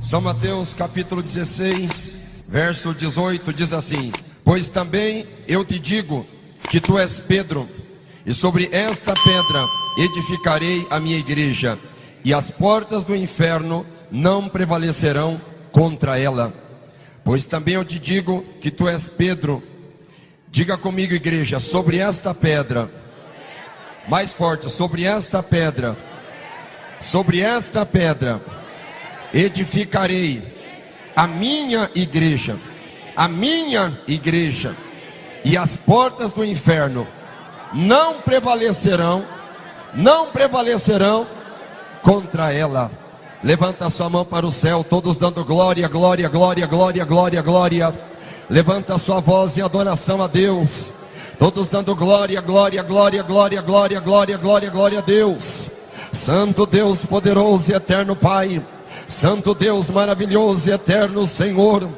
São Mateus capítulo 16, verso 18, diz assim: Pois também eu te digo que tu és Pedro, e sobre esta pedra edificarei a minha igreja, e as portas do inferno não prevalecerão contra ela. Pois também eu te digo que tu és Pedro. Diga comigo, igreja: sobre esta pedra. Mais forte: sobre esta pedra. Sobre esta pedra edificarei a minha igreja. A minha igreja. E as portas do inferno não prevalecerão contra ela. Levanta a sua mão para o céu, todos dando glória, glória, glória, glória, glória, glória. Levanta a sua voz em adoração a Deus. Todos dando glória, glória, glória, glória, glória, glória, glória, glória a Deus. Santo Deus poderoso e eterno Pai. Santo Deus maravilhoso e eterno Senhor.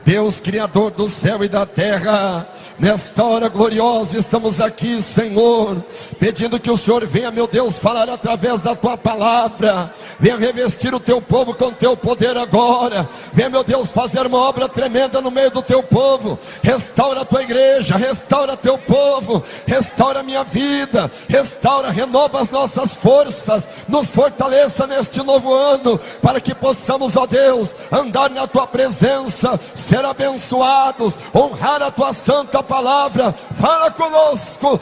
Deus Criador do céu e da terra, nesta hora gloriosa estamos aqui, Senhor, pedindo que o Senhor venha, meu Deus, falar através da Tua palavra. Venha revestir o Teu povo com Teu poder agora. Venha, meu Deus, fazer uma obra tremenda no meio do Teu povo. Restaura a Tua igreja, restaura Teu povo, restaura a minha vida, restaura, renova as nossas forças, nos fortaleça neste novo ano, para que possamos, ó Deus, andar na Tua presença, ser abençoados, honrar a Tua santa palavra. Fala conosco,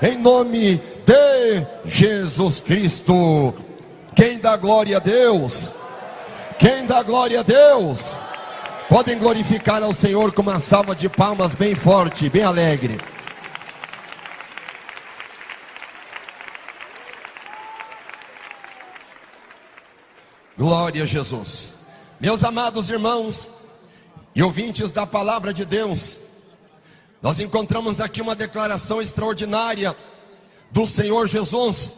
em nome de Jesus Cristo. Quem dá glória a Deus? Quem dá glória a Deus? Podem glorificar ao Senhor com uma salva de palmas bem forte, bem alegre. Glória a Jesus. Meus amados irmãos e ouvintes da palavra de Deus, nós encontramos aqui uma declaração extraordinária do Senhor Jesus,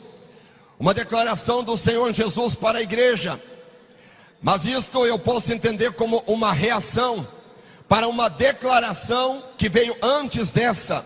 uma declaração do Senhor Jesus para a igreja, mas isto eu posso entender como uma reação para uma declaração que veio antes dessa,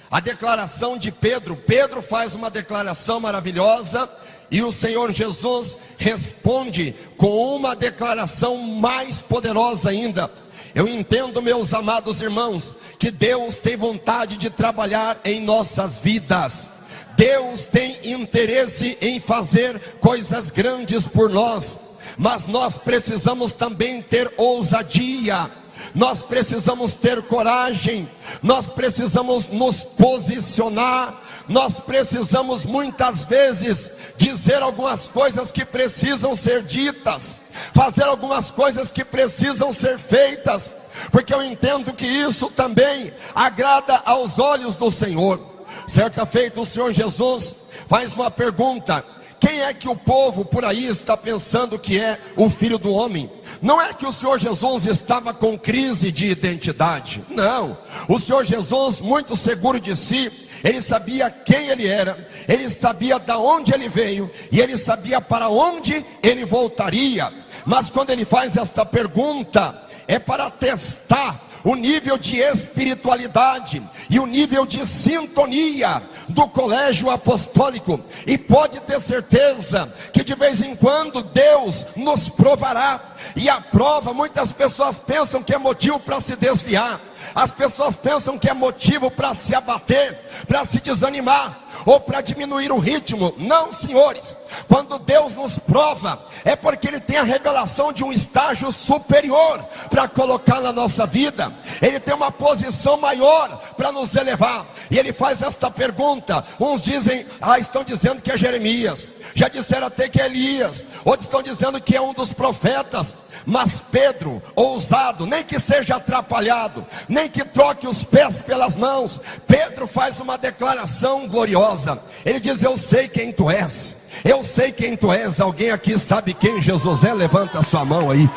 a declaração de Pedro. Pedro faz uma declaração maravilhosa, e o Senhor Jesus responde com uma declaração mais poderosa ainda. Eu entendo, meus amados irmãos, que Deus tem vontade de trabalhar em nossas vidas. Deus tem interesse em fazer coisas grandes por nós, mas nós precisamos também ter ousadia. Nós precisamos ter coragem, nós precisamos nos posicionar, nós precisamos muitas vezes dizer algumas coisas que precisam ser ditas, fazer algumas coisas que precisam ser feitas, porque eu entendo que isso também agrada aos olhos do Senhor. Certa feita o Senhor Jesus faz uma pergunta: quem é que o povo por aí está pensando que é o Filho do Homem? Não é que o Senhor Jesus estava com crise de identidade, não. O Senhor Jesus, muito seguro de si, Ele sabia quem Ele era, Ele sabia de onde Ele veio, e Ele sabia para onde Ele voltaria. Mas quando Ele faz esta pergunta, é para testar o nível de espiritualidade e o nível de sintonia do colégio apostólico. E pode ter certeza que de vez em quando Deus nos provará. E a prova, muitas pessoas pensam que é motivo para se desviar. As pessoas pensam que é motivo para se abater, para se desanimar, ou para diminuir o ritmo. Não, senhores, quando Deus nos prova, é porque Ele tem a revelação de um estágio superior para colocar na nossa vida. Ele tem uma posição maior para nos elevar. E Ele faz esta pergunta. Uns dizem, estão dizendo que é Jeremias, já disseram até que é Elias, outros estão dizendo que é um dos profetas. Mas Pedro, ousado, nem que seja atrapalhado, nem que troque os pés pelas mãos, Pedro faz uma declaração gloriosa. Ele diz: eu sei quem tu és, eu sei quem tu és. Alguém aqui sabe quem Jesus é? Levanta a sua mão aí.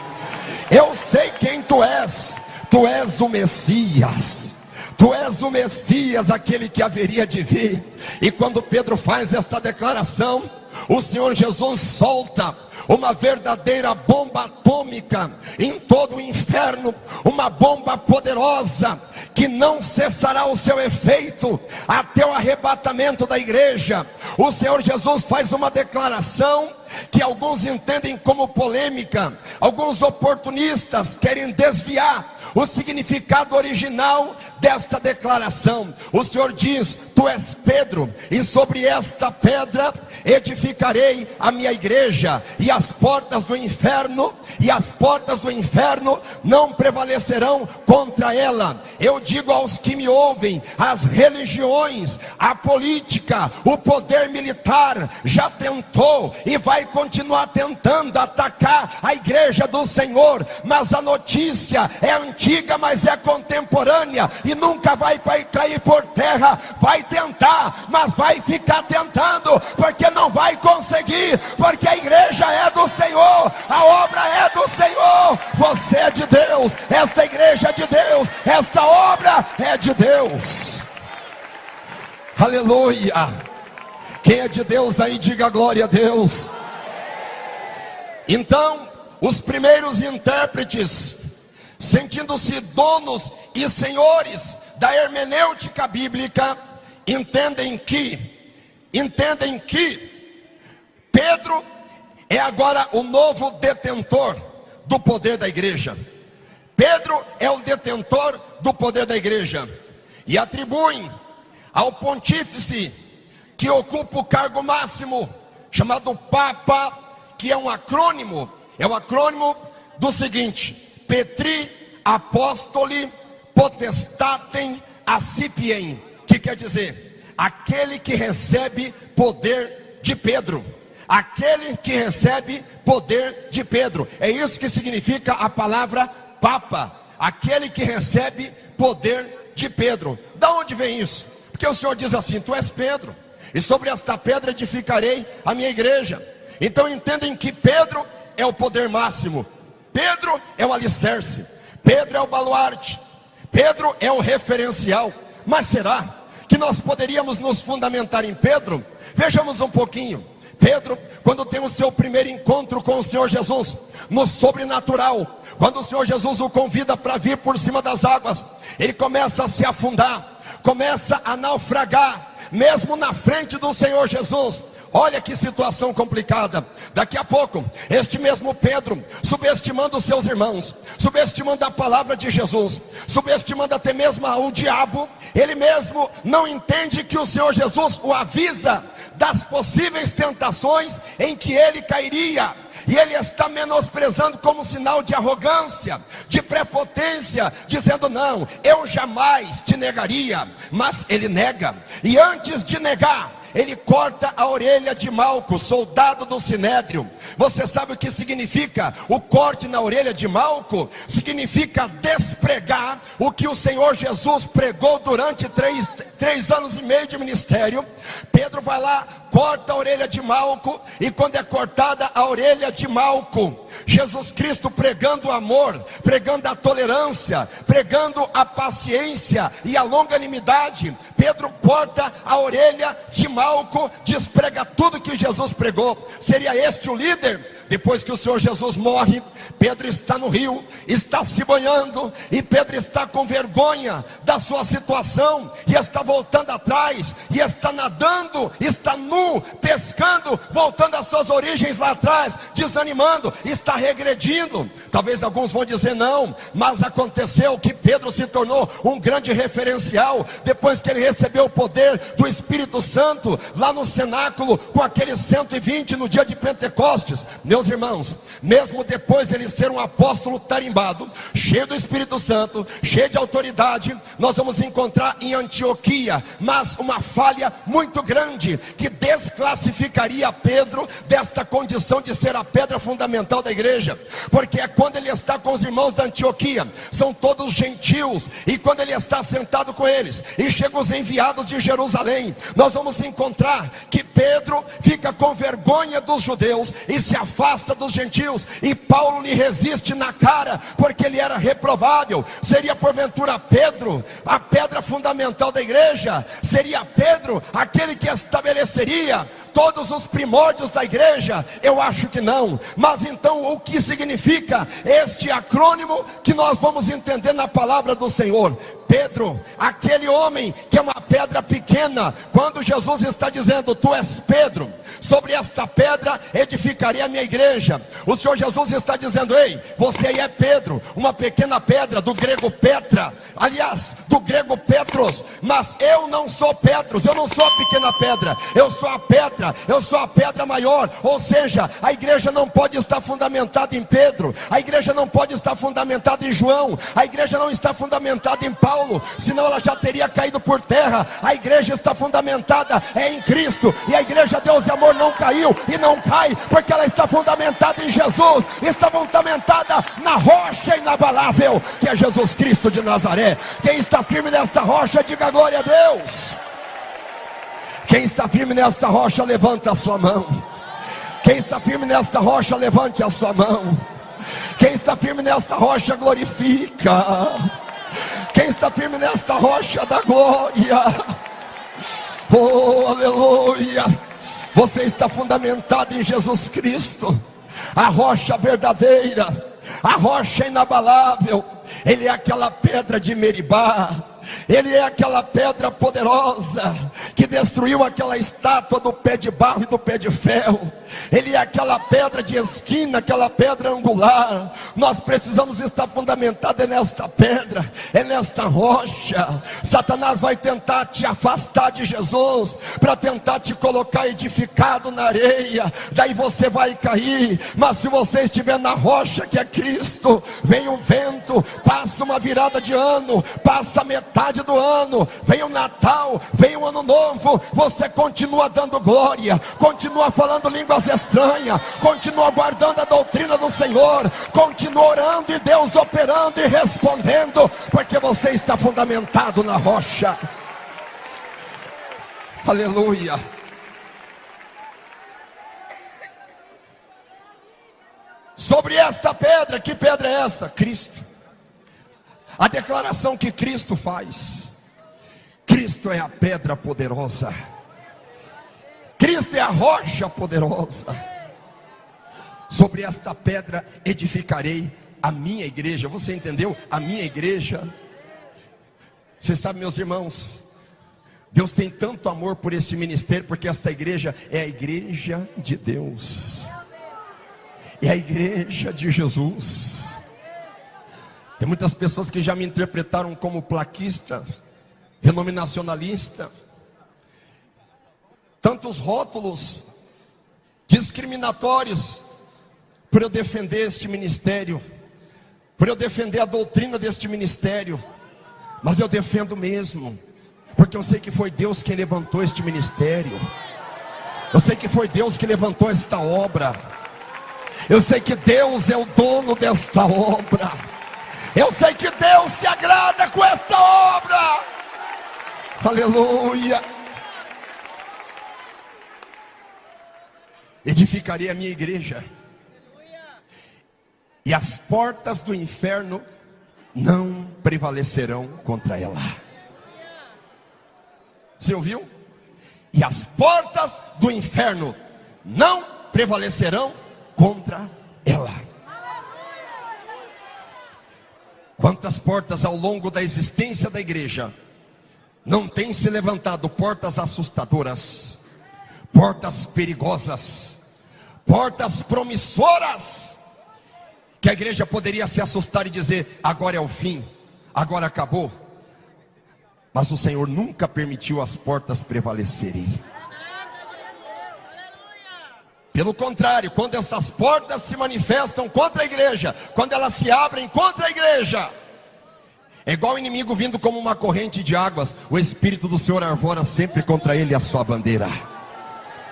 Eu sei quem tu és o Messias. Tu és o Messias, aquele que haveria de vir. E quando Pedro faz esta declaração, o Senhor Jesus solta uma verdadeira bomba atômica em todo o inferno, uma bomba poderosa que não cessará o seu efeito até o arrebatamento da igreja. O Senhor Jesus faz uma declaração que alguns entendem como polêmica, alguns oportunistas querem desviar o significado original desta declaração. O Senhor diz: tu és Pedro, e sobre esta pedra edificarei a minha igreja, e as portas do inferno não prevalecerão contra ela. Eu digo aos que me ouvem: as religiões, a política, o poder militar já tentou e vai continuar tentando atacar a igreja do Senhor, mas a notícia é antiga, mas é contemporânea e nunca vai cair por terra. Vai tentar, mas vai ficar tentando, porque não vai conseguir, porque a igreja é do Senhor, a obra é do Senhor, você é de Deus, esta igreja é de Deus, esta obra é de Deus. Aleluia. Quem é de Deus aí, diga glória a Deus. Então, os primeiros intérpretes, sentindo-se donos e senhores da hermenêutica bíblica, entendem que Pedro é agora o novo detentor do poder da igreja. Pedro é o detentor do poder da igreja, e atribuem ao pontífice, que ocupa o cargo máximo, chamado Papa, que é um acrônimo, é o acrônimo do seguinte: Petri Apostoli Potestatem Accipiem, que quer dizer aquele que recebe poder de Pedro. Aquele que recebe poder de Pedro. É isso que significa a palavra Papa, aquele que recebe poder de Pedro. Da onde vem isso? Porque o Senhor diz assim: tu és Pedro, e sobre esta pedra edificarei a minha igreja. Então entendem que Pedro é o poder máximo, Pedro é o alicerce, Pedro é o baluarte, Pedro é o referencial. Mas será que nós poderíamos nos fundamentar em Pedro? Vejamos um pouquinho. Pedro, quando tem o seu primeiro encontro com o Senhor Jesus, no sobrenatural, quando o Senhor Jesus o convida para vir por cima das águas, ele começa a se afundar, começa a naufragar, mesmo na frente do Senhor Jesus. Olha que situação complicada. Daqui a pouco, este mesmo Pedro, subestimando os seus irmãos, subestimando a palavra de Jesus, subestimando até mesmo o diabo, ele mesmo não entende que o Senhor Jesus o avisa das possíveis tentações em que ele cairia. E ele está menosprezando como sinal de arrogância, de prepotência, dizendo: não, eu jamais te negaria. Mas ele nega, e antes de negar, ele corta a orelha de Malco, soldado do Sinédrio. Você sabe o que significa o corte na orelha de Malco? Significa despregar o que o Senhor Jesus pregou durante três anos e meio de ministério. Pedro vai lá, corta a orelha de Malco, e quando é cortada a orelha de Malco, Jesus Cristo pregando o amor, pregando a tolerância, pregando a paciência e a longanimidade, Pedro corta a orelha de Malco, desprega tudo que Jesus pregou. Seria este o líder? Depois que o Senhor Jesus morre, Pedro está no rio, está se banhando, e Pedro está com vergonha da sua situação, e está voltando atrás, e está nadando, está nu, pescando, voltando às suas origens lá atrás, desanimando, está regredindo. Talvez alguns vão dizer: não, mas aconteceu que Pedro se tornou um grande referencial, depois que ele recebeu o poder do Espírito Santo, lá no cenáculo, com aqueles 120 no dia de Pentecostes. Meus irmãos, mesmo depois dele ser um apóstolo tarimbado, cheio do Espírito Santo, cheio de autoridade, nós vamos encontrar em Antioquia, mas uma falha muito grande, que desclassificaria Pedro desta condição de ser a pedra fundamental da igreja. Porque é quando ele está com os irmãos da Antioquia, são todos gentios, e quando ele está sentado com eles, e chegam os enviados de Jerusalém, nós vamos encontrar que Pedro fica com vergonha dos judeus e se afasta dos gentios, e Paulo lhe resiste na cara, porque ele era reprovável. Seria porventura Pedro a pedra fundamental da igreja? Seria Pedro aquele que estabeleceria todos os primórdios da igreja? Eu acho que não. Mas então o que significa este acrônimo que nós vamos entender na palavra do Senhor? Pedro, aquele homem que é uma pedra pequena, quando Jesus está dizendo: tu és Pedro, sobre esta pedra edificarei a minha igreja. O Senhor Jesus está dizendo: ei, você é Pedro, uma pequena pedra, do grego Petra, aliás, do grego Petros. Mas eu não sou Petros, eu não sou a pequena pedra, eu sou a pedra, eu sou a pedra maior. Ou seja, a igreja não pode estar fundamentada em Pedro, a igreja não pode estar fundamentada em João, a igreja não está fundamentada em Paulo, senão ela já teria caído por terra. A igreja está fundamentada em Cristo, e a igreja Deus e Amor não caiu e não cai, porque ela está fundamentada em Jesus, está fundamentada na rocha inabalável, que é Jesus Cristo de Nazaré. Quem está firme nesta rocha, diga glória a Deus. Quem está firme nesta rocha, levanta a sua mão. Quem está firme nesta rocha, levante a sua mão. Quem está firme nesta rocha, glorifica. Quem está firme nesta rocha, da glória. Oh, aleluia. Você está fundamentado em Jesus Cristo, a rocha verdadeira, a rocha inabalável. Ele é aquela pedra de Meribá, ele é aquela pedra poderosa que destruiu aquela estátua do pé de barro e do pé de ferro. Ele é aquela pedra de esquina, aquela pedra angular. Nós precisamos estar fundamentados nesta pedra, é nesta rocha. Satanás vai tentar te afastar de Jesus, para tentar te colocar edificado na areia, daí você vai cair. Mas se você estiver na rocha, que é Cristo, vem o vento, passa uma virada de ano, passa metade do ano, vem o Natal, vem o Ano Novo, você continua dando glória, continua falando línguas estranhas, continua guardando a doutrina do Senhor, continua orando e Deus operando e respondendo, porque você está fundamentado na rocha. Aleluia. Sobre esta pedra, que pedra é esta? Cristo. A declaração que Cristo faz: Cristo é a pedra poderosa, Cristo é a rocha poderosa. Sobre esta pedra edificarei a minha igreja. Você entendeu? A minha igreja. Você sabe, meus irmãos, Deus tem tanto amor por este ministério, porque esta igreja é a igreja de Deus, é a igreja de Jesus. Tem muitas pessoas que já me interpretaram como plaquista, denominacionalista, tantos rótulos discriminatórios, por eu defender este ministério, por eu defender a doutrina deste ministério. Mas eu defendo mesmo, porque eu sei que foi Deus quem levantou este ministério, eu sei que foi Deus que levantou esta obra, eu sei que Deus é o dono desta obra, eu sei que Deus se agrada com esta obra. Aleluia. Edificarei a minha igreja, e as portas do inferno não prevalecerão contra ela. Você ouviu? E as portas do inferno não prevalecerão contra ela. Quantas portas ao longo da existência da igreja não têm se levantado? Portas assustadoras, portas perigosas, portas promissoras, que a igreja poderia se assustar e dizer: agora é o fim, agora acabou. Mas o Senhor nunca permitiu as portas prevalecerem. Pelo contrário, quando essas portas se manifestam contra a igreja, quando elas se abrem contra a igreja, é igual o inimigo vindo como uma corrente de águas. O Espírito do Senhor arvora sempre contra ele a sua bandeira.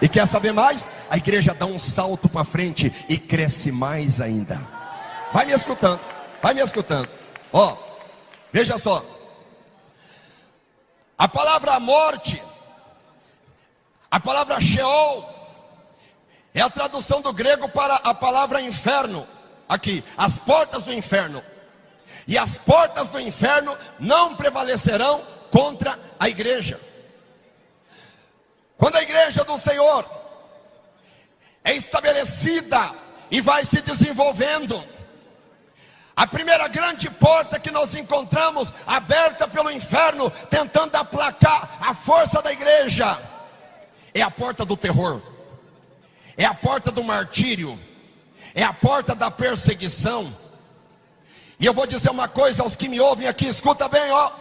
E quer saber mais? A igreja dá um salto para frente e cresce mais ainda. Vai me escutando, vai me escutando. Ó, veja só. A palavra morte, a palavra Sheol, é a tradução do grego para a palavra inferno. Aqui, as portas do inferno. E as portas do inferno não prevalecerão contra a igreja. Quando a igreja do Senhor é estabelecida e vai se desenvolvendo. A primeira grande porta que nós encontramos aberta pelo inferno, tentando aplacar a força da igreja, é a porta do terror, é a porta do martírio, é a porta da perseguição. E eu vou dizer uma coisa aos que me ouvem aqui, escuta bem, ó.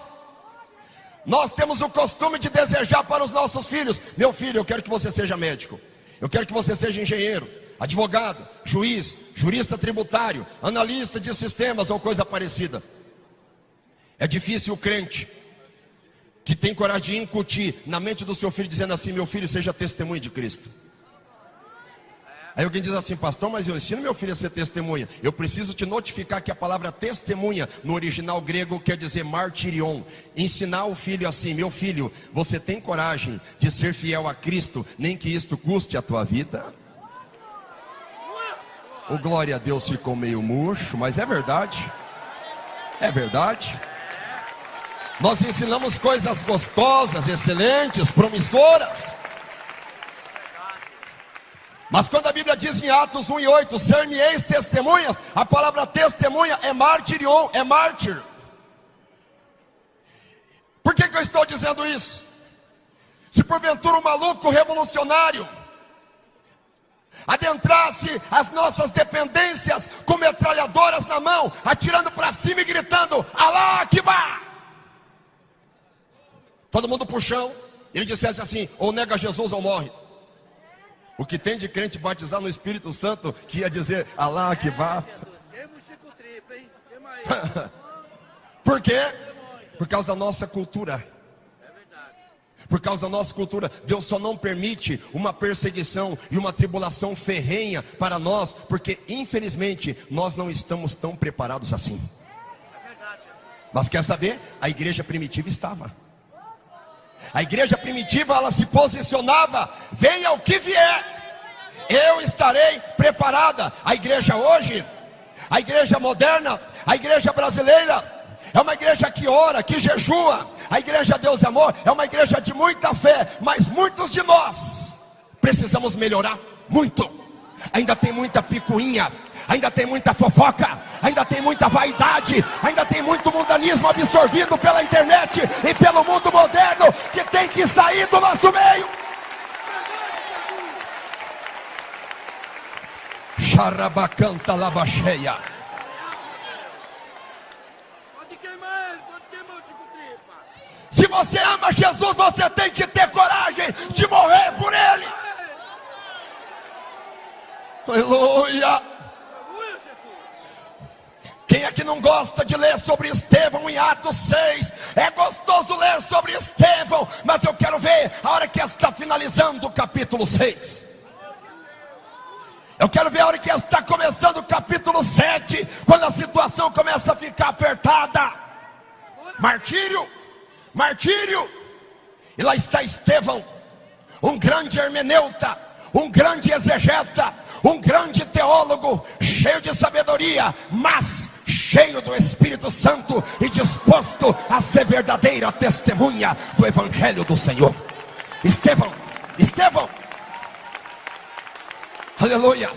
Nós temos o costume de desejar para os nossos filhos: meu filho, eu quero que você seja médico, eu quero que você seja engenheiro, advogado, juiz, jurista tributário, analista de sistemas ou coisa parecida. É difícil o crente que tem coragem de incutir na mente do seu filho, dizendo assim: meu filho, seja testemunha de Cristo. Aí alguém diz assim: pastor, mas eu ensino meu filho a ser testemunha. Eu preciso te notificar que a palavra testemunha no original grego quer dizer martirion. Ensinar o filho assim: meu filho, você tem coragem de ser fiel a Cristo, nem que isto custe a tua vida? O glória a Deus ficou meio murcho, mas é verdade. É verdade. Nós ensinamos coisas gostosas, excelentes, promissoras. Mas quando a Bíblia diz em Atos 1:8, ser-me-eis testemunhas, a palavra testemunha é martirion, é mártir. Por que eu estou dizendo isso? Se porventura um maluco revolucionário adentrasse as nossas dependências com metralhadoras na mão, atirando para cima e gritando: Alá Akbar! Todo mundo pro chão, ele dissesse assim: ou nega Jesus ou morre. O que tem de crente batizado no Espírito Santo que ia dizer Alá Akbar? Por quê? Por causa da nossa cultura. Por causa da nossa cultura. Deus só não permite uma perseguição e uma tribulação ferrenha para nós, porque infelizmente nós não estamos tão preparados assim. Mas quer saber? A igreja primitiva estava. A igreja primitiva, ela se posicionava: venha o que vier, eu estarei preparada. A igreja hoje, a igreja moderna, a igreja brasileira, é uma igreja que ora, que jejua. A igreja Deus é Amor é uma igreja de muita fé, mas muitos de nós precisamos melhorar muito. Ainda tem muita picuinha, ainda tem muita fofoca, ainda tem muita vaidade, ainda tem muito mundanismo absorvido pela internet e pelo mundo moderno, que tem que sair do nosso meio. Xarabacanta labacheia. Se você ama Jesus, você tem que ter coragem de morrer por Ele. Aleluia. Quem é que não gosta de ler sobre Estevão em Atos 6? É gostoso ler sobre Estevão, mas eu quero ver a hora que está finalizando o capítulo 6. Eu quero ver a hora que está começando o capítulo 7, quando a situação começa a ficar apertada. Martírio, martírio. E lá está Estevão, um grande hermeneuta, um grande exegeta, um grande teólogo, cheio de sabedoria, mas cheio do Espírito Santo e disposto a ser verdadeira testemunha do Evangelho do Senhor. Estevão, Estevão, aleluia.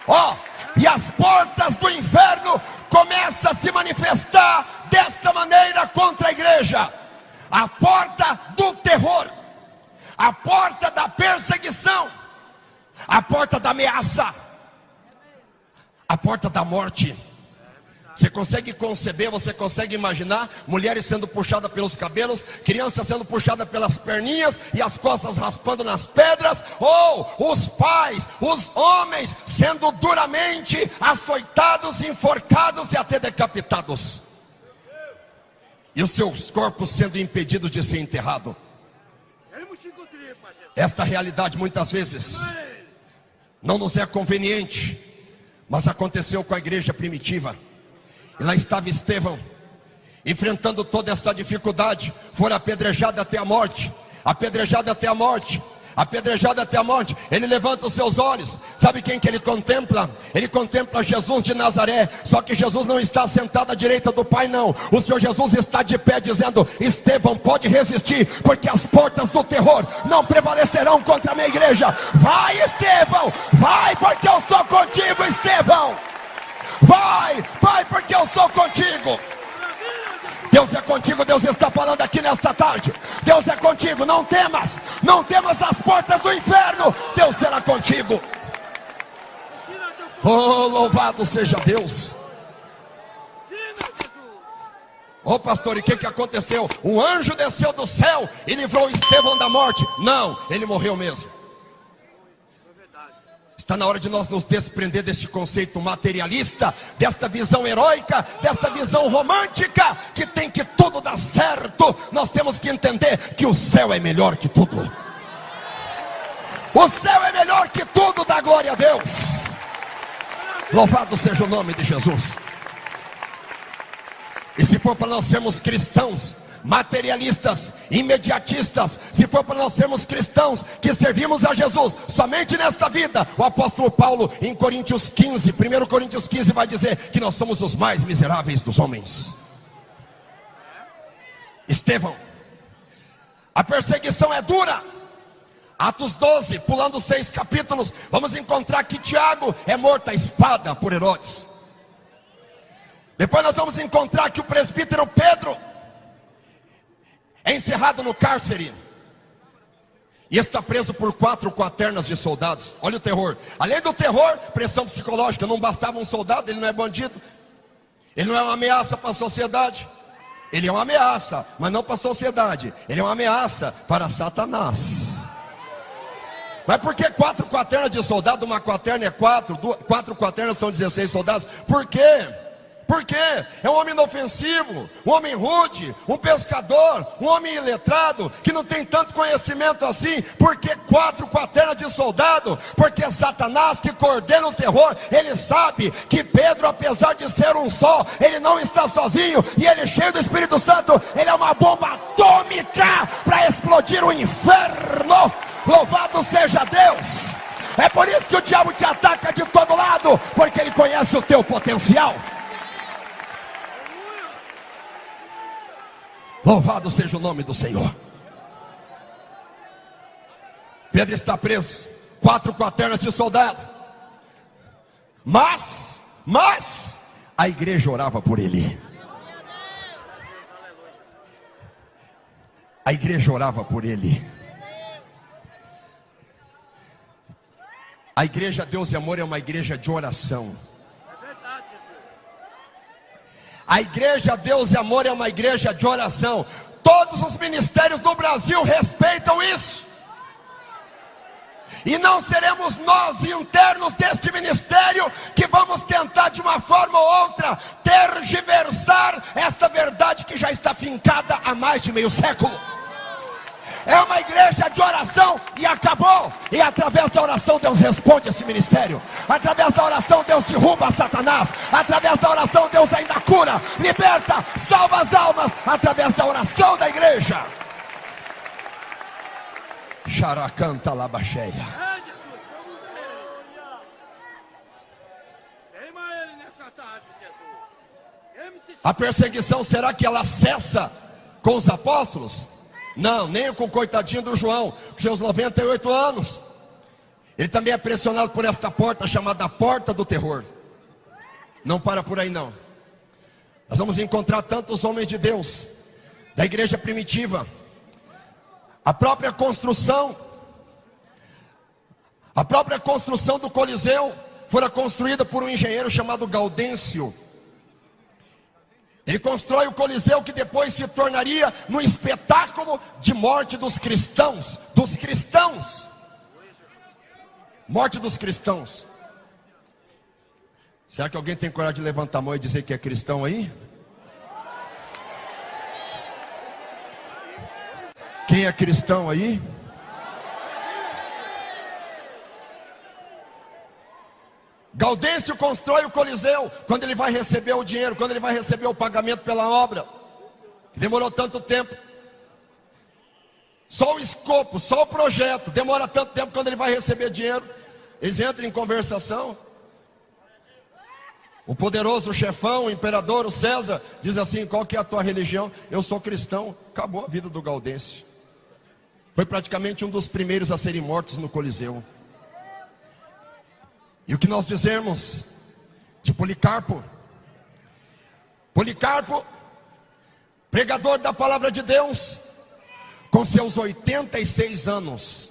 Ó, e as portas do inferno começam a se manifestar desta maneira contra a igreja. A porta do terror, a porta da perseguição, a porta da ameaça, a porta da morte. Você consegue conceber, você consegue imaginar mulheres sendo puxadas pelos cabelos, crianças sendo puxadas pelas perninhas e as costas raspando nas pedras, ou os pais, os homens sendo duramente açoitados, enforcados e até decapitados, e os seus corpos sendo impedidos de ser enterrados. Esta realidade muitas vezes não nos é conveniente, mas aconteceu com a igreja primitiva. E lá estava Estevão, enfrentando toda essa dificuldade. Foi apedrejado até a morte, apedrejado até a morte. apedrejado até a morte, ele levanta os seus olhos, sabe quem que ele contempla? Ele contempla Jesus de Nazaré. Só que Jesus não está sentado à direita do Pai, não. O Senhor Jesus está de pé dizendo: Estevão, pode resistir, porque as portas do terror não prevalecerão contra a minha igreja. Vai, Estevão, vai, porque eu sou contigo, Estevão. Vai, vai, porque eu sou contigo. Deus é contigo, Deus está falando aqui nesta tarde. Deus é contigo, não temas, não temas as portas do inferno. Deus será contigo. Oh, louvado seja Deus. Oh, pastor, e o que aconteceu? Um anjo desceu do céu e livrou Estevão da morte. Não, ele morreu mesmo. Está na hora de nós nos desprender deste conceito materialista, desta visão heróica, desta visão romântica, que tem que tudo dar certo. Nós temos que entender que o céu é melhor que tudo. O céu é melhor que tudo, dá glória a Deus. Louvado seja o nome de Jesus. E se for para nós sermos cristãos materialistas, imediatistas, se for para nós sermos cristãos que servimos a Jesus somente nesta vida, o apóstolo Paulo em Coríntios 15, 1 Coríntios 15 vai dizer que nós somos os mais miseráveis dos homens. Estevão, a perseguição é dura. Atos 12, pulando 6 capítulos, vamos encontrar que Tiago é morto à espada por Herodes. Depois nós vamos encontrar que o presbítero Pedro é encerrado no cárcere e está preso por 4 quaternas de soldados. Olha o terror. Além do terror, pressão psicológica. Não bastava um soldado, ele não é bandido, ele não é uma ameaça para a sociedade. Ele é uma ameaça, mas não para a sociedade. Ele é uma ameaça para Satanás. Mas por que 4 quaternas de soldado? Uma quaterna é 4, 4 quaternas são 16 soldados. Por quê? Porque é um homem inofensivo, um homem rude, um pescador, um homem iletrado, que não tem tanto conhecimento assim. Porque 4 quaternas de soldado? Porque Satanás, que coordena o terror, ele sabe que Pedro, apesar de ser um só, ele não está sozinho, e ele, cheio do Espírito Santo, ele é uma bomba atômica para explodir o inferno. Louvado seja Deus. É por isso que o diabo te ataca de todo lado, porque ele conhece o teu potencial. Louvado seja o nome do Senhor. Pedro está preso, 4 quaternas de soldado. Mas a igreja orava por ele. A igreja orava por ele. A igreja Deus e Amor é uma igreja de oração. A igreja Deus e Amor é uma igreja de oração. Todos os ministérios do Brasil respeitam isso. E não seremos nós, internos deste ministério, que vamos tentar de uma forma ou outra tergiversar esta verdade que já está fincada há mais de meio século. É uma igreja de oração e acabou. E através da oração Deus responde esse ministério. Através da oração Deus derruba Satanás. Através da oração Deus ainda cura, liberta, salva as almas. Através da oração da igreja. Xaracanta labacheia. A perseguição, será que ela cessa com os apóstolos? Não, nem com o coitadinho do João, com seus 98 anos. Ele também é pressionado por esta porta, chamada porta do terror. Não para por aí não. Nós vamos encontrar tantos homens de Deus, da igreja primitiva. A própria construção do Coliseu fora construída por um engenheiro chamado Gaudêncio. Ele constrói o Coliseu, que depois se tornaria no espetáculo de morte dos cristãos. Dos cristãos. Morte dos cristãos. Será que alguém tem coragem de levantar a mão e dizer que é cristão aí? Quem é cristão aí? Gaudêncio constrói o Coliseu. Quando ele vai receber o dinheiro, quando ele vai receber o pagamento pela obra, demorou tanto tempo. Só o escopo, só o projeto. Demora tanto tempo, quando ele vai receber dinheiro, eles entram em conversação. O poderoso chefão, o imperador, o César, diz assim: qual que é a tua religião? Eu sou cristão. Acabou a vida do Gaudêncio. Foi praticamente um dos primeiros a serem mortos no Coliseu. E o que nós dizemos de Policarpo? Policarpo, pregador da palavra de Deus, com seus 86 anos,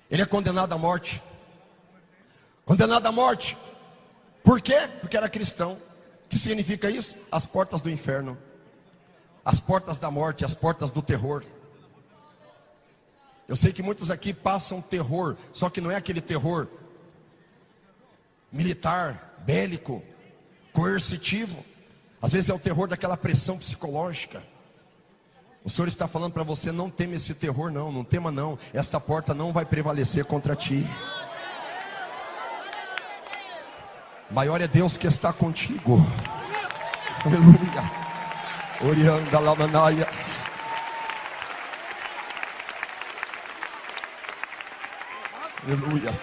ele é condenado à morte. Condenado à morte. Por quê? Porque era cristão. O que significa isso? As portas do inferno, as portas da morte, as portas do terror. Eu sei que muitos aqui passam terror, só que não é aquele terror militar, bélico, coercitivo. Às vezes é o terror daquela pressão psicológica. O Senhor está falando para você: não tema esse terror, não tema não. Essa porta não vai prevalecer contra ti. Maior é Deus que está contigo. Aleluia. Orianda lamanaias. Aleluia.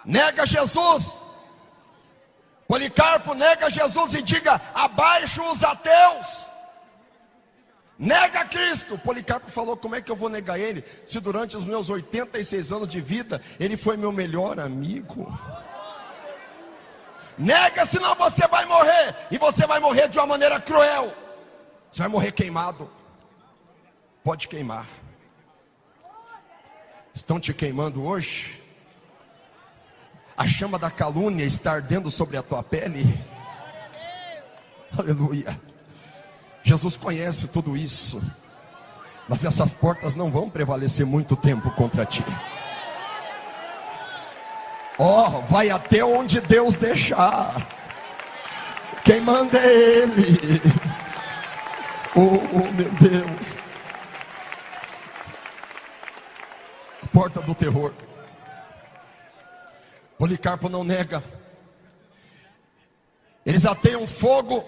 Nega Jesus. Policarpo nega Jesus e diga: abaixo os ateus. Nega Cristo. Policarpo falou: como é que eu vou negar ele, se durante os meus 86 anos de vida, ele foi meu melhor amigo? Nega, senão você vai morrer. E você vai morrer de uma maneira cruel. Você vai morrer queimado. Pode queimar. Estão te queimando hoje? A chama da calúnia está ardendo sobre a tua pele. Aleluia. Jesus conhece tudo isso, mas essas portas não vão prevalecer muito tempo contra ti. Vai até onde Deus deixar. Quem manda é Ele. Oh, meu Deus. A porta do terror. Policarpo não nega. Eles ateiam fogo.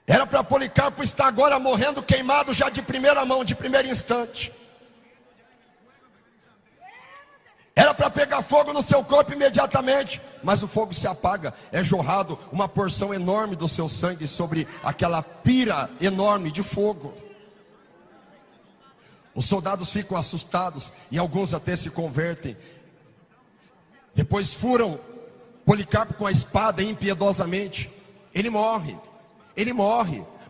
Era para Policarpo estar agora morrendo queimado já de primeira mão, de primeiro instante. Era para pegar fogo no seu corpo imediatamente, mas o fogo se apaga. É jorrado uma porção enorme do seu sangue sobre aquela pira enorme de fogo. Os soldados ficam assustados e alguns até se convertem. Depois furam Policarpo com a espada impiedosamente. Ele morre.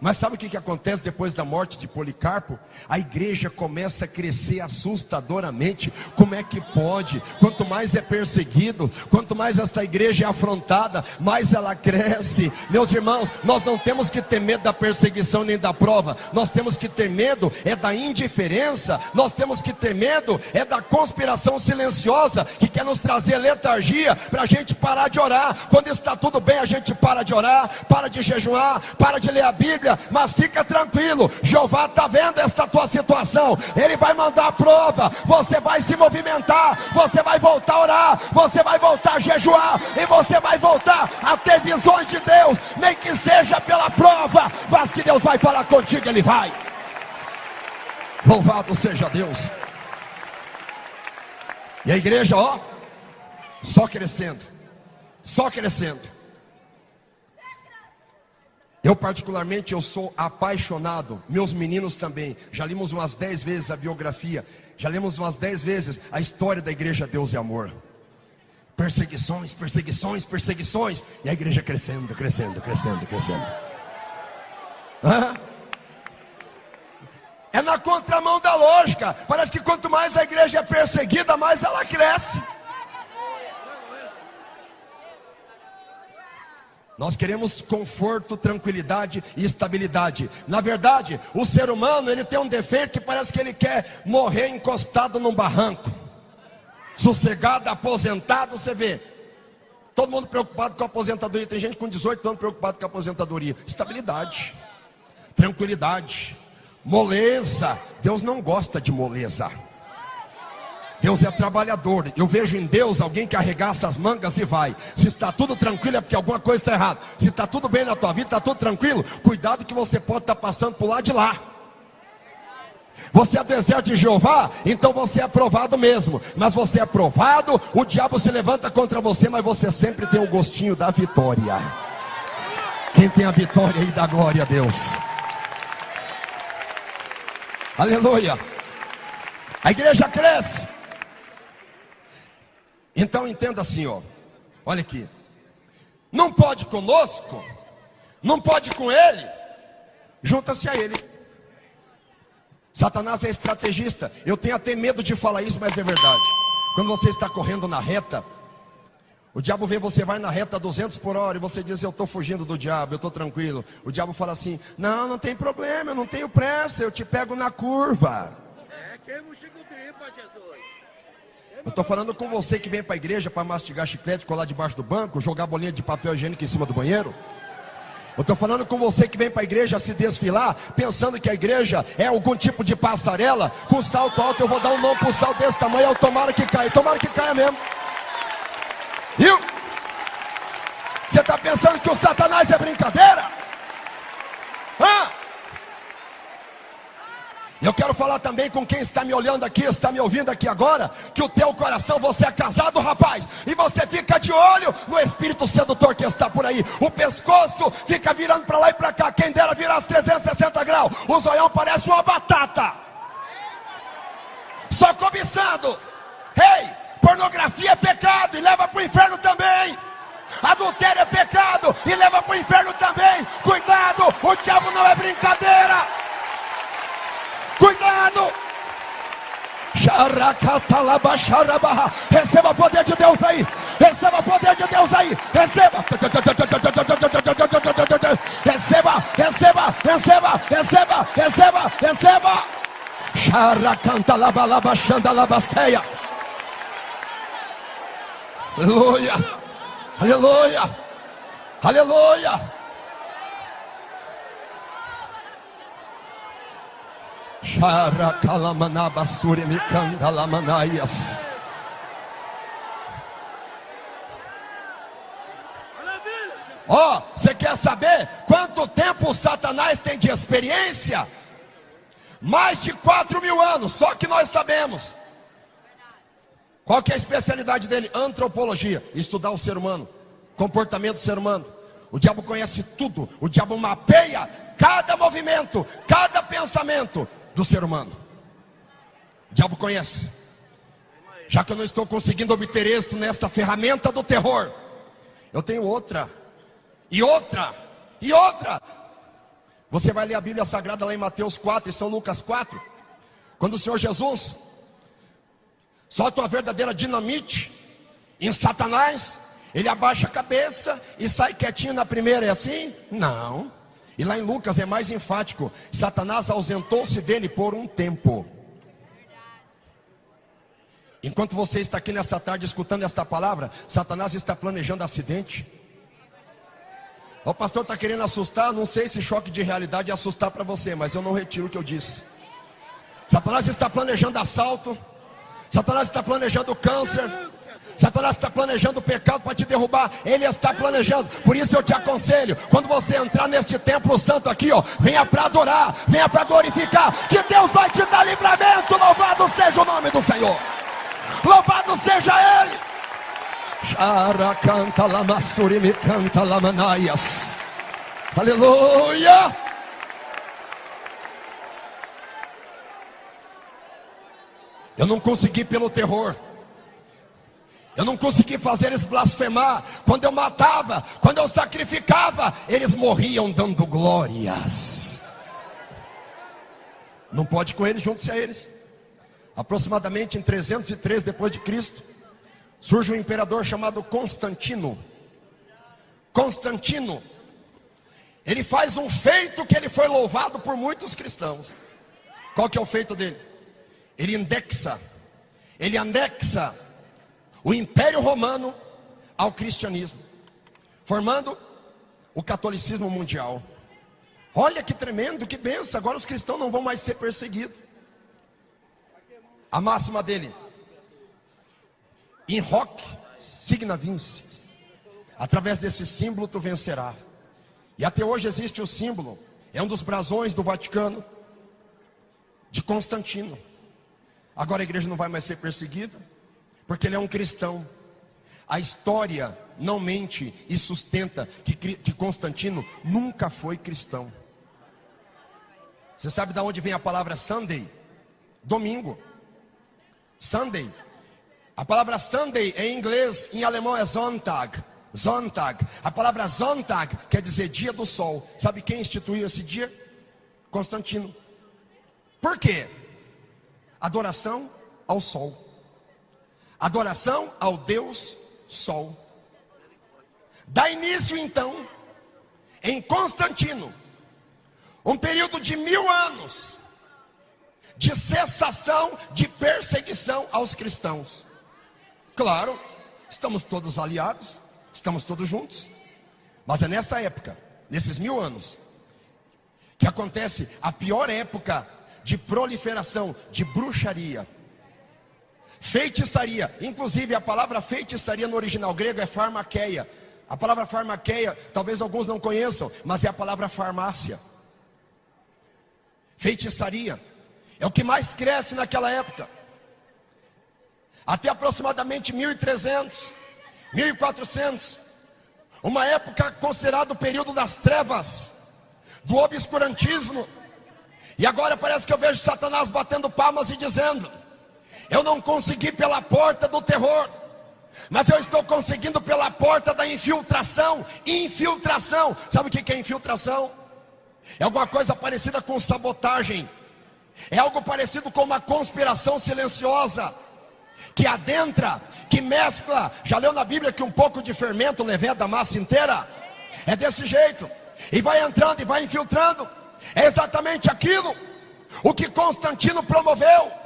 Mas sabe o que acontece depois da morte de Policarpo? A igreja começa a crescer assustadoramente. Como é que pode? Quanto mais é perseguido, quanto mais esta igreja é afrontada, mais ela cresce. Meus irmãos, nós não temos que ter medo da perseguição nem da prova. Nós temos que ter medo é da indiferença. Nós temos que ter medo é da conspiração silenciosa que quer nos trazer letargia para a gente parar de orar. Quando está tudo bem, a gente para de orar, para de jejuar, para de ler a Bíblia. Mas fica tranquilo, Jeová está vendo esta tua situação. Ele vai mandar a prova. Você vai se movimentar, você vai voltar a orar, você vai voltar a jejuar, e você vai voltar a ter visões de Deus, nem que seja pela prova, mas que Deus vai falar contigo. Ele vai. Louvado seja Deus. E a igreja, só crescendo. Eu particularmente, eu sou apaixonado, meus meninos também. Já lemos umas 10 vezes a biografia, já lemos umas 10 vezes a história da igreja Deus e Amor. Perseguições, e a igreja crescendo. É na contramão da lógica. Parece que quanto mais a igreja é perseguida, mais ela cresce. Nós queremos conforto, tranquilidade e estabilidade. Na verdade, o ser humano, ele tem um defeito que parece que ele quer morrer encostado num barranco, sossegado, aposentado. Você vê, todo mundo preocupado com a aposentadoria. Tem gente com 18 anos preocupado com a aposentadoria. Estabilidade, tranquilidade, moleza. Deus não gosta de moleza. Deus é trabalhador. Eu vejo em Deus alguém que arregaça as mangas e vai. Se está tudo tranquilo é porque alguma coisa está errada. Se está tudo bem na tua vida, está tudo tranquilo, cuidado que você pode estar passando por lá de lá. Você é do exército de Jeová, então você é provado mesmo. Mas você é provado, o diabo se levanta contra você, mas você sempre tem o gostinho da vitória. Quem tem a vitória aí, dá glória a Deus. Aleluia. A igreja cresce. Então entenda assim, ó. Olha aqui. Não pode conosco, não pode com ele, junta-se a ele. Satanás é estrategista. Eu tenho até medo de falar isso, mas é verdade. Quando você está correndo na reta, o diabo vê você vai na reta 200 por hora e você diz: eu estou fugindo do diabo, eu estou tranquilo. O diabo fala assim: não, não tem problema, eu não tenho pressa, eu te pego na curva. Eu estou falando com você que vem para a igreja para mastigar chiclete, colar debaixo do banco, jogar bolinha de papel higiênico em cima do banheiro. Eu estou falando com você que vem para a igreja se desfilar, pensando que a igreja é algum tipo de passarela, com salto alto. Eu vou dar um não para um salto desse tamanho, eu tomara que caia mesmo. Viu? Você está pensando que o Satanás é brincadeira? Eu quero falar também com quem está me olhando aqui, está me ouvindo aqui agora, que o teu coração, você é casado, rapaz, e você fica de olho no espírito sedutor que está por aí. O pescoço fica virando para lá e para cá, quem dera virar 360 graus. O zoião parece uma batata, só cobiçando. Ei, pornografia é pecado e leva para o inferno também. Adultério é pecado e leva para o inferno também. Cuidado, o diabo não é brincadeira. Cuidado. Receba o poder de Deus aí. Receba o poder de Deus aí. Receba. Receba, receba, receba, receba, receba, receba. Xaracanta labalaba xandalabasteia. Aleluia. Aleluia. Aleluia. Ó, você quer saber quanto tempo o Satanás tem de experiência? Mais de 4.000 anos, só que nós sabemos. Qual que é a especialidade dele? Antropologia, estudar o ser humano, comportamento do ser humano. O diabo conhece tudo, o diabo mapeia cada movimento, cada pensamento do ser humano. O diabo conhece. Já que eu não estou conseguindo obter êxito nesta ferramenta do terror, eu tenho outra, e outra, e outra. Você vai ler a Bíblia Sagrada lá em Mateus 4 e São Lucas 4. Quando o Senhor Jesus solta uma verdadeira dinamite em Satanás, ele abaixa a cabeça e sai quietinho na primeira. É assim? Não. E lá em Lucas é mais enfático: Satanás ausentou-se dele por um tempo. Enquanto você está aqui nesta tarde escutando esta palavra, Satanás está planejando acidente. O pastor está querendo assustar. Não sei se choque de realidade é assustar para você, mas eu não retiro o que eu disse. Satanás está planejando assalto. Satanás está planejando câncer. Satanás está planejando o pecado para te derrubar. Ele está planejando. Por isso eu te aconselho, quando você entrar neste templo santo aqui, ó, venha para adorar, venha para glorificar, que Deus vai te dar livramento. Louvado seja o nome do Senhor. Louvado seja Ele. Canta lamassuri me canta lamanaias. Aleluia. Eu não consegui pelo terror. Eu não consegui fazer eles blasfemar. Quando eu matava, quando eu sacrificava, eles morriam dando glórias. Não pode com eles, junte-se a eles. Aproximadamente em 303 depois de Cristo, surge um imperador chamado Constantino. Constantino, ele faz um feito que ele foi louvado por muitos cristãos. Qual que é o feito dele? Ele anexa o Império Romano ao cristianismo, formando o catolicismo mundial. Olha que tremendo, que bênção. Agora os cristãos não vão mais ser perseguidos. A máxima dele: In hoc signa vinces. Através desse símbolo tu vencerás. E até hoje existe o símbolo, é um dos brasões do Vaticano, de Constantino. Agora a igreja não vai mais ser perseguida, porque ele é um cristão. A história não mente e sustenta que Constantino nunca foi cristão. Você sabe de onde vem a palavra Sunday? Domingo. Sunday. A palavra Sunday em inglês, em alemão é Sonntag. Sonntag. A palavra Sonntag quer dizer dia do sol. Sabe quem instituiu esse dia? Constantino. Por quê? Adoração ao sol. Adoração ao Deus Sol. Dá início então, em Constantino, um período de 1000 anos de cessação de perseguição aos cristãos. Claro, estamos todos aliados, estamos todos juntos, mas é nessa época, nesses 1000 anos, que acontece a pior época de proliferação de bruxaria, feitiçaria. Inclusive a palavra feitiçaria no original grego é farmakeia. A palavra farmakeia, talvez alguns não conheçam, mas é a palavra farmácia. Feitiçaria é o que mais cresce naquela época. Até aproximadamente 1300, 1400, uma época considerada o período das trevas, do obscurantismo. E agora parece que eu vejo Satanás batendo palmas e dizendo: eu não consegui pela porta do terror, mas eu estou conseguindo pela porta da infiltração. Infiltração, sabe o que é infiltração? É alguma coisa parecida com sabotagem. É algo parecido com uma conspiração silenciosa, que adentra, que mescla. Já leu na Bíblia que um pouco de fermento leveda a massa inteira? É desse jeito, e vai entrando e vai infiltrando. É exatamente aquilo o que Constantino promoveu.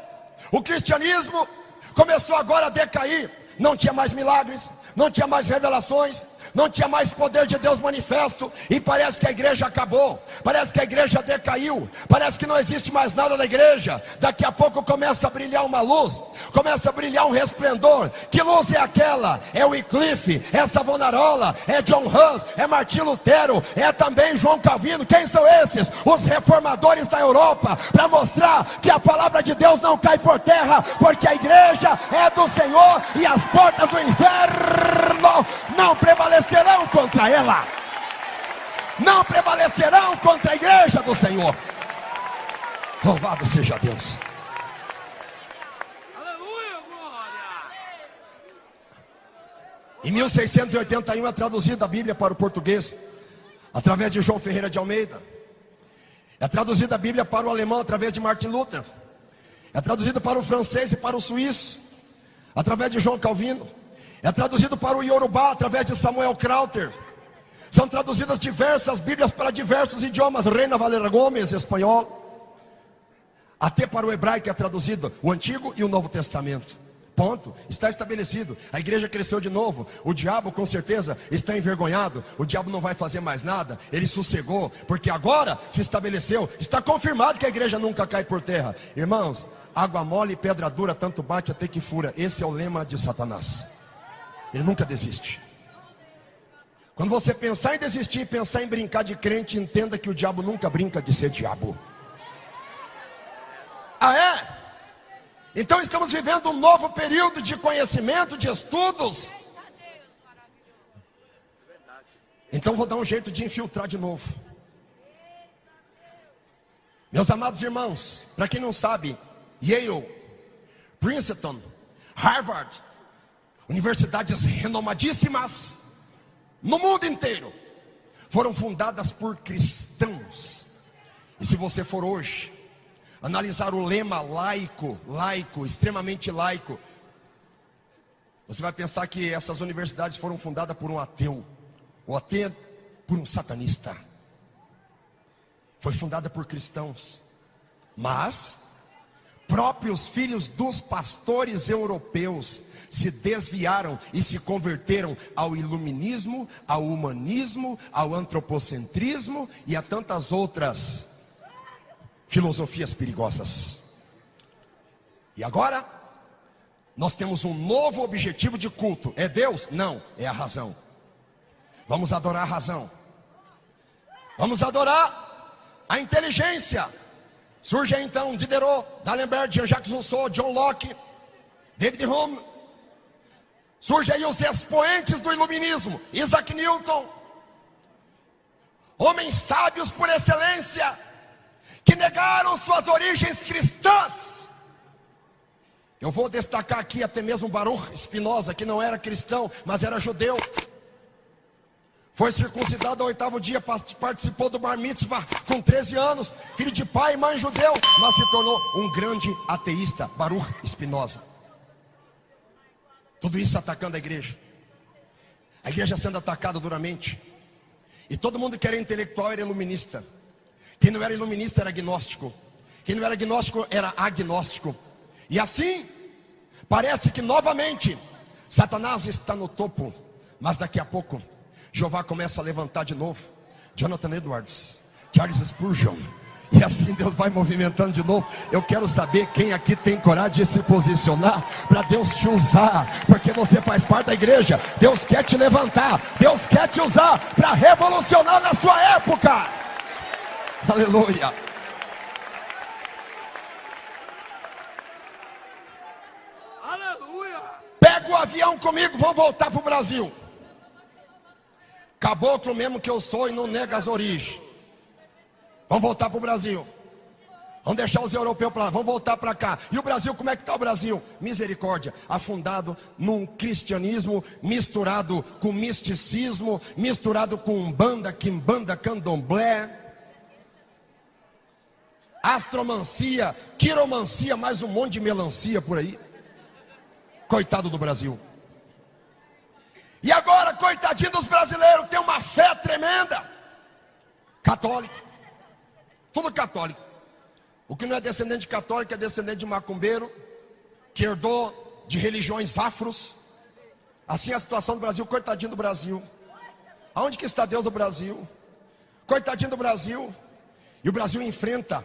O cristianismo começou agora a decair. Não tinha mais milagres, não tinha mais revelações, não tinha mais poder de Deus manifesto. E parece que a igreja acabou, parece que a igreja decaiu, parece que não existe mais nada na igreja. Daqui a pouco começa a brilhar uma luz, começa a brilhar um resplendor. Que luz é aquela? É Wycliffe, é Savonarola, é John Hus, é Martim Lutero, é também João Calvino. Quem são esses? Os reformadores da Europa, para mostrar que a palavra de Deus não cai por terra, porque a igreja é do Senhor e as portas do inferno não prevalecerão contra ela. Não prevalecerão contra a igreja do Senhor. Louvado seja Deus. Aleluia, glória. Em 1681 é traduzida a Bíblia para o português através de João Ferreira de Almeida. É traduzida a Bíblia para o alemão através de Martin Luther. É traduzida para o francês e para o suíço através de João Calvino. É traduzido para o Yorubá através de Samuel Crowther. São traduzidas diversas Bíblias para diversos idiomas. Reina Valera Gomes, espanhol. Até para o hebraico é traduzido o Antigo e o Novo Testamento. Ponto, está estabelecido. A igreja cresceu de novo. O diabo com certeza está envergonhado. O diabo não vai fazer mais nada. Ele sossegou, porque agora se estabeleceu. Está confirmado que a igreja nunca cai por terra. Irmãos, água mole e pedra dura tanto bate até que fura. Esse é o lema de Satanás. Ele nunca desiste. Quando você pensar em desistir, pensar em brincar de crente, entenda que o diabo nunca brinca de ser diabo. Ah, é? Então estamos vivendo um novo período de conhecimento, de estudos. Então vou dar um jeito de infiltrar de novo. Meus amados irmãos, para quem não sabe, Yale, Princeton, Harvard, universidades renomadíssimas no mundo inteiro, foram fundadas por cristãos. E se você for hoje analisar o lema laico, extremamente laico, você vai pensar que essas universidades foram fundadas por um ateu, ou até por um satanista. Foi fundada por cristãos, mas próprios filhos dos pastores europeus se desviaram e se converteram ao iluminismo, ao humanismo, ao antropocentrismo e a tantas outras filosofias perigosas. E agora Nós temos um novo objetivo de culto. É Deus? Não, é a razão. Vamos adorar a razão. Vamos adorar a inteligência. Surge então Diderot, D'Alembert, Jean-Jacques Rousseau, John Locke, David Hume. Surge aí os expoentes do iluminismo, Isaac Newton. Homens sábios por excelência, que negaram suas origens cristãs. Eu vou destacar aqui até mesmo Baruch Spinoza, que não era cristão, mas era judeu. Foi circuncidado ao 8º dia, participou do Bar Mitzvah com 13 anos, filho de pai e mãe judeu, mas se tornou um grande ateísta, Baruch Spinoza. Tudo isso atacando a igreja sendo atacada duramente. E todo mundo que era intelectual era iluminista. Quem não era iluminista era agnóstico. Quem não era agnóstico era agnóstico. E assim, parece que novamente Satanás está no topo, mas daqui a pouco Jeová começa a levantar de novo Jonathan Edwards, Charles Spurgeon, e assim Deus vai movimentando de novo. Eu quero saber quem aqui tem coragem de se posicionar para Deus te usar, porque você faz parte da igreja. Deus quer te levantar, Deus quer te usar para revolucionar na sua época. Aleluia. Aleluia. Pega o avião comigo, vamos voltar para o Brasil. Caboclo mesmo que eu sou e não nega as origens. Vamos voltar para o Brasil. Vamos deixar os europeus para lá, vamos voltar para cá. E o Brasil, como é que está o Brasil? Misericórdia, afundado num cristianismo misturado com misticismo, misturado com umbanda, quimbanda, candomblé, astromancia, quiromancia, mais um monte de melancia por aí. Coitado do Brasil. E agora, coitadinho dos brasileiros, tem uma fé tremenda. Católico. Tudo católico. O que não é descendente de católico é descendente de macumbeiro, que herdou de religiões afros. Assim é a situação do Brasil, coitadinho do Brasil. Aonde que está Deus do Brasil? Coitadinho do Brasil. E o Brasil enfrenta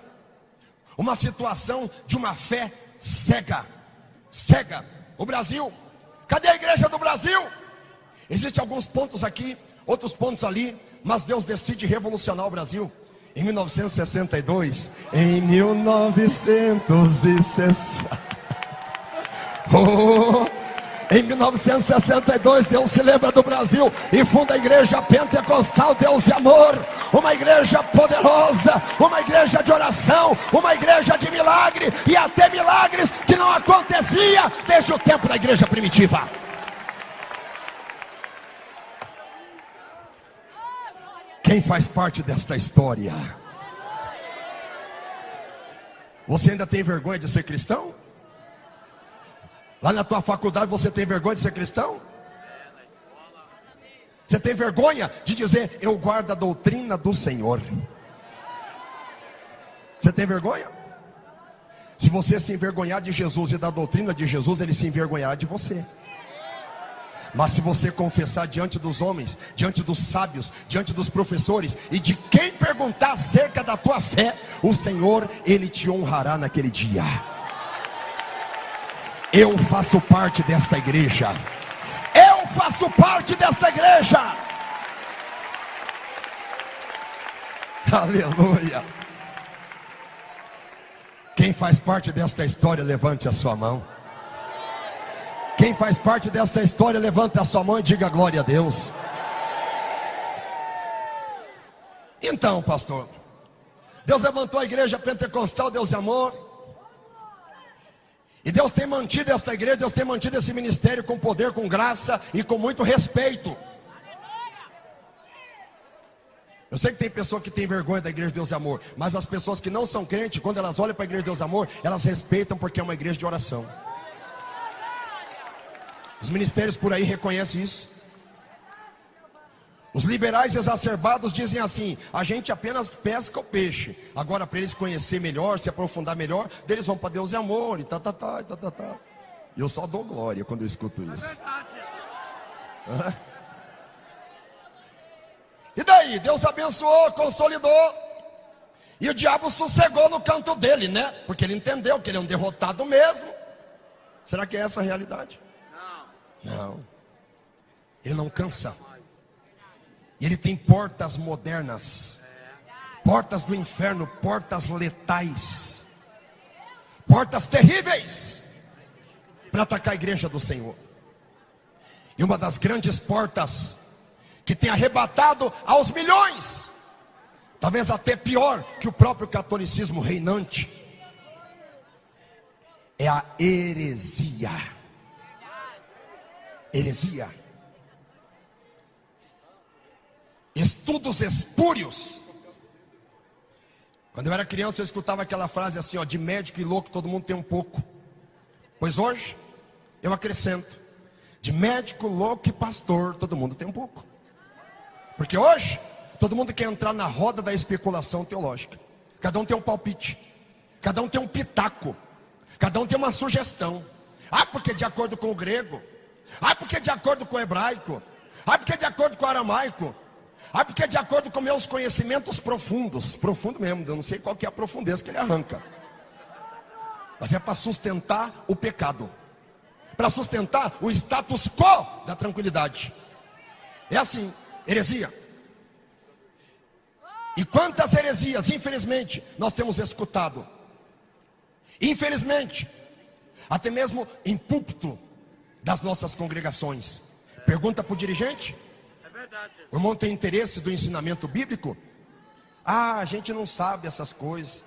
uma situação de uma fé cega. Cega. O Brasil. Cadê a igreja do Brasil? Existem alguns pontos aqui, outros pontos ali, mas Deus decide revolucionar o Brasil. Em 1962, em 1960, em 1962, Deus se lembra do Brasil e funda a igreja pentecostal Deus e Amor, uma igreja poderosa, uma igreja de oração, uma igreja de milagre, e até milagres que não acontecia desde o tempo da igreja primitiva. Quem faz parte desta história? Você ainda tem vergonha de ser cristão? Lá na tua faculdade você tem vergonha de ser cristão? Você tem vergonha de dizer, eu guardo a doutrina do Senhor? Você tem vergonha? Se você se envergonhar de Jesus e da doutrina de Jesus, Ele se envergonhará de você. Mas se você confessar diante dos homens, diante dos sábios, diante dos professores e de quem perguntar acerca da tua fé, o Senhor, Ele te honrará naquele dia. Eu faço parte desta igreja. Eu faço parte desta igreja. Aleluia. Quem faz parte desta história, levante a sua mão. Quem faz parte desta história, levanta a sua mão e diga glória a Deus. Então, pastor, Deus levantou a igreja pentecostal Deus e Amor, e Deus tem mantido esta igreja, Deus tem mantido esse ministério com poder, com graça e com muito respeito. Eu sei que tem pessoa que tem vergonha da igreja de Deus e Amor, mas as pessoas que não são crentes, quando elas olham para a igreja de Deus e Amor, elas respeitam, porque é uma igreja de oração. Os ministérios por aí reconhecem isso. Os liberais exacerbados dizem assim: a gente apenas pesca o peixe. Agora, para eles conhecer melhor, se aprofundar melhor, eles vão para Deus e Amor e E eu só dou glória quando eu escuto isso. E daí? Deus abençoou, consolidou, e o diabo sossegou no canto dele, né? Porque ele entendeu que ele é um derrotado mesmo. Será que é essa a realidade? Não. Ele não cansa. Ele tem portas modernas, portas do inferno, portas letais, portas terríveis para atacar a igreja do Senhor. E uma das grandes portas que tem arrebatado aos milhões, talvez até pior que o próprio catolicismo reinante, é a heresia. Heresia. Estudos espúrios. Quando eu era criança eu escutava aquela frase assim, ó, de médico e louco todo mundo tem um pouco. Pois hoje eu acrescento, de médico, louco e pastor todo mundo tem um pouco. Porque hoje todo mundo quer entrar na roda da especulação teológica. Cada um tem um palpite, cada um tem um pitaco, cada um tem uma sugestão. Ah, porque de acordo com o grego. Ah, porque de acordo com o hebraico. Ah, porque de acordo com o aramaico. Ah, porque de acordo com meus conhecimentos profundos. Profundo mesmo, eu não sei qual que é a profundeza que ele arranca. Mas é para sustentar o pecado, para sustentar o status quo da tranquilidade. É assim, heresia. E quantas heresias, infelizmente, nós temos escutado. Infelizmente, até mesmo em púlpito das nossas congregações. Pergunta para o dirigente: o irmão tem interesse do ensinamento bíblico? Ah, a gente não sabe essas coisas.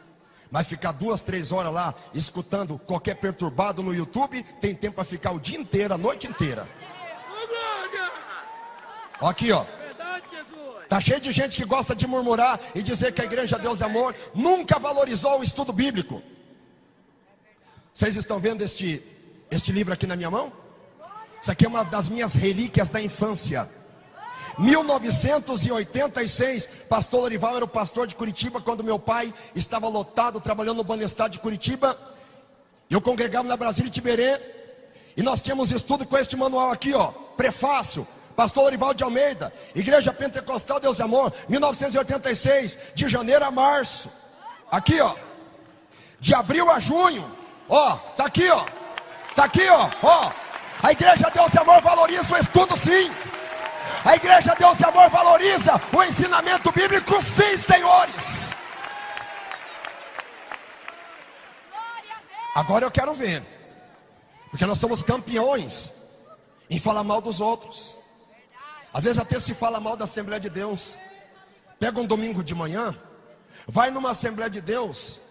Vai ficar 2, 3 horas lá escutando qualquer perturbado no YouTube. Tem tempo para ficar o dia inteiro, a noite inteira. Ó aqui, ó. Tá cheio de gente que gosta de murmurar e dizer que a igreja Deus é Amor nunca valorizou o estudo bíblico. Vocês estão vendo este livro aqui na minha mão? Isso aqui é uma das minhas relíquias da infância. 1986, pastor Lorival era o pastor de Curitiba, quando meu pai estava lotado, trabalhando no Banestar de Curitiba. Eu congregava na Brasília e Tiberê, e nós tínhamos estudo com este manual aqui, ó, prefácio, pastor Lorival de Almeida, Igreja Pentecostal Deus é Amor, 1986, de janeiro a março, aqui ó, de abril a junho, ó, tá aqui ó, ó, a Igreja Deus é Amor valoriza o estudo sim. A Igreja Deus e Amor valoriza o ensinamento bíblico, sim, senhores. Agora eu quero ver, porque nós somos campeões em falar mal dos outros. Às vezes até se fala mal da Assembleia de Deus. Pega um domingo de manhã, vai numa Assembleia de Deus,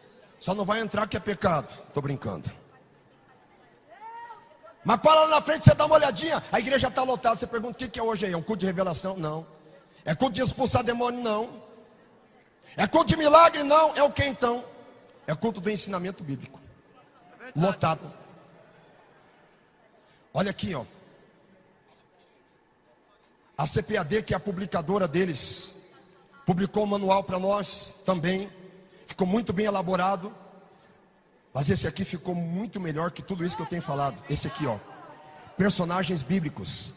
só não vai entrar que é pecado. Estou brincando. Mas para lá na frente, você dá uma olhadinha, a igreja está lotada. Você pergunta: o que é hoje aí? É um culto de revelação? Não. É culto de expulsar demônio? Não. É culto de milagre? Não. É o que então? É culto do ensinamento bíblico. Lotado. Olha aqui, ó. A CPAD, que é a publicadora deles, publicou um manual para nós também. Ficou muito bem elaborado. Mas esse aqui ficou muito melhor que tudo isso que eu tenho falado. Esse aqui, ó, personagens bíblicos.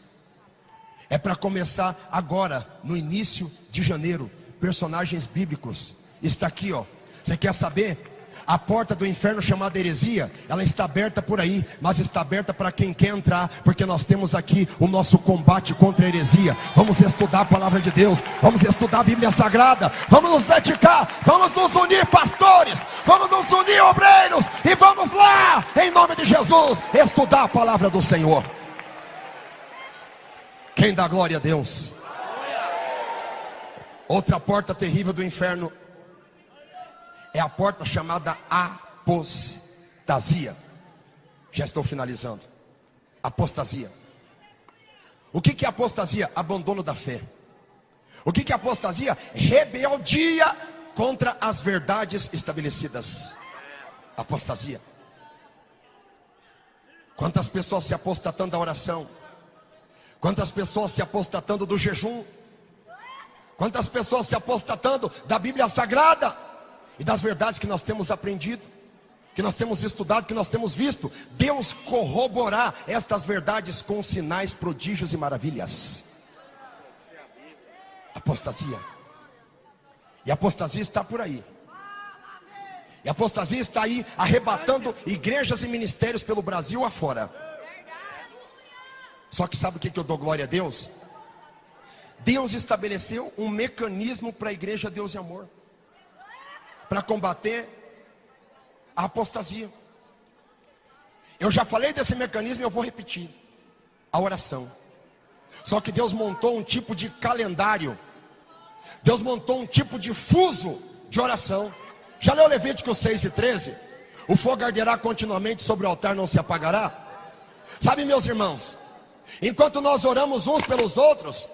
É para começar agora, no início de janeiro. Personagens bíblicos. Está aqui, ó. Você quer saber? A porta do inferno chamada heresia, ela está aberta por aí, mas está aberta para quem quer entrar, porque nós temos aqui o nosso combate contra a heresia. Vamos estudar a palavra de Deus, vamos estudar a Bíblia Sagrada, vamos nos dedicar, vamos nos unir, pastores, vamos nos unir, obreiros, e vamos lá, em nome de Jesus, estudar a palavra do Senhor. Quem dá glória a Deus? Outra porta terrível do inferno é a porta chamada apostasia. Já estou finalizando. Apostasia. O que é apostasia? Abandono da fé. O que é apostasia? Rebeldia contra as verdades estabelecidas. Apostasia. Quantas pessoas se apostatando da oração? Quantas pessoas se apostatando do jejum? Quantas pessoas se apostatando da Bíblia Sagrada? E das verdades que nós temos aprendido, que nós temos estudado, que nós temos visto. Deus corroborar estas verdades com sinais, prodígios e maravilhas. Apostasia. E a apostasia está por aí. E a apostasia está aí arrebatando igrejas e ministérios pelo Brasil afora. Só que sabe o que eu dou glória a Deus? Deus estabeleceu um mecanismo para a igreja Deus e Amor, para combater a apostasia. Eu já falei desse mecanismo e eu vou repetir: a oração. Só que Deus montou um tipo de calendário, Deus montou um tipo de fuso de oração. Já leu Levíticos 6:13? O fogo arderá continuamente sobre o altar, não se apagará. Sabe, meus irmãos, enquanto nós oramos uns pelos outros,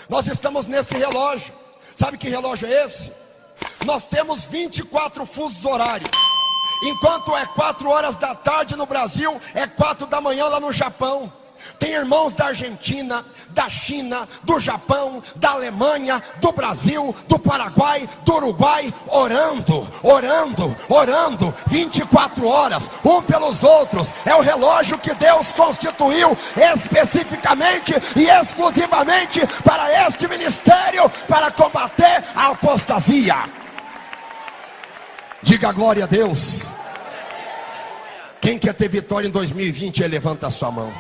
nós estamos nesse relógio. Sabe que relógio é esse? Nós temos 24 fusos horários. Enquanto é 4 horas da tarde no Brasil, é 4 da manhã lá no Japão. Tem irmãos da Argentina, da China, do Japão, da Alemanha, do Brasil, do Paraguai, do Uruguai, orando 24 horas, um pelos outros. É o relógio que Deus constituiu especificamente e exclusivamente para este ministério, para combater a apostasia. Diga glória a Deus. Quem quer ter vitória em 2020, aí levanta a sua mão.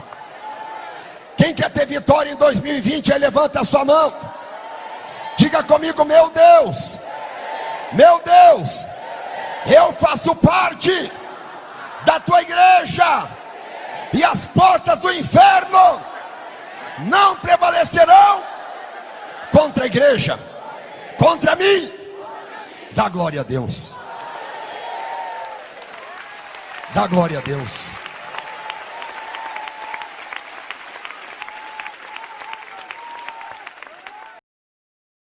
Quem quer ter vitória em 2020, aí levanta a sua mão. Diga comigo: meu Deus, eu faço parte da tua igreja, e as portas do inferno não prevalecerão contra a igreja, contra mim. Dá glória a Deus. Dá glória a Deus.